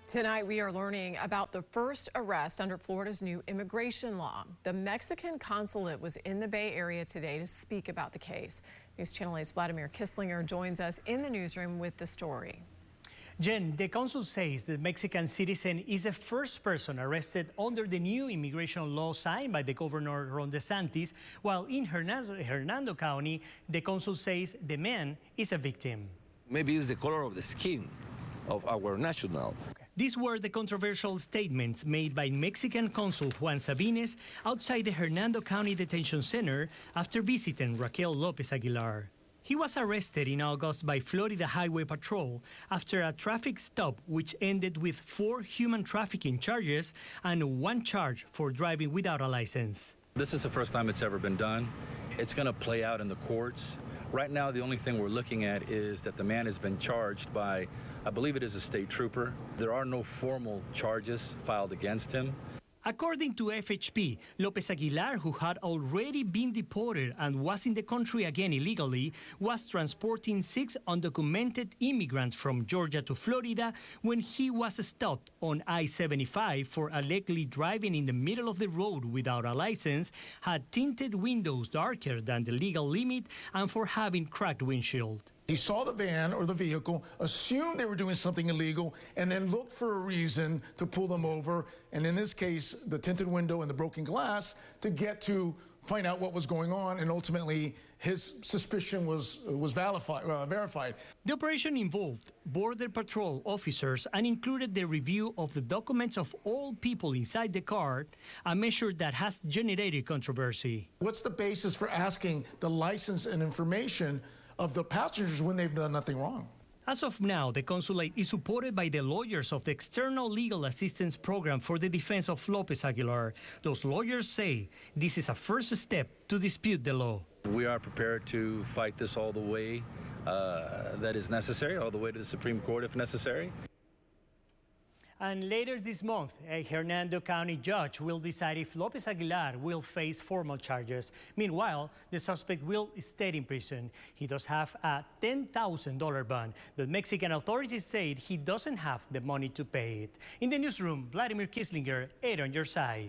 Tonight, we are learning about the first arrest under Florida's new immigration law. The Mexican consulate was in the Bay Area today to speak about the case. News Channel 8's Vladimir Kisslinger joins us in the newsroom with the story. Jen, the consul says the Mexican citizen is the first person arrested under the new immigration law signed by the governor Ron DeSantis, while in Hernando County, the consul says the man is a victim. Maybe it's the color of the skin of our national. These were the controversial statements made by Mexican consul Juan Sabines outside the Hernando County Detention Center after visiting Raquel Lopez Aguilar. He was arrested in August by Florida Highway Patrol after a traffic stop which ended with 4 human trafficking charges and 1 charge for driving without a license. This is the first time it's ever been done. It's going to play out in the courts. Right now, the only thing we're looking at is that the man has been charged by, I believe it is a state trooper. There are no formal charges filed against him. According to FHP, Lopez Aguilar, who had already been deported and was in the country again illegally, was transporting 6 undocumented immigrants from Georgia to Florida when he was stopped on I-75 for allegedly driving in the middle of the road without a license, had tinted windows darker than the legal limit, and for having cracked windshield. He saw the van or the vehicle, assumed they were doing something illegal, and then looked for a reason to pull them over, and in this case, the tinted window and the broken glass, to get to find out what was going on, and ultimately his suspicion was verified. The operation involved Border Patrol officers and included the review of the documents of all people inside the car, a measure that has generated controversy. What's the basis for asking the license and information of the passengers when they've done nothing wrong? As of now, the consulate is supported by the lawyers of the External Legal Assistance Program for the defense of Lopez Aguilar. Those lawyers say this is a first step to dispute the law. We are prepared to fight this all the way that is necessary, all the way to the Supreme Court if necessary. And later this month, a Hernando County judge will decide if Lopez Aguilar will face formal charges. Meanwhile, the suspect will stay in prison. He does have a $10,000 bond, but Mexican authorities said he doesn't have the money to pay it. In the newsroom, Vladimir Kisslinger, 8 on your side.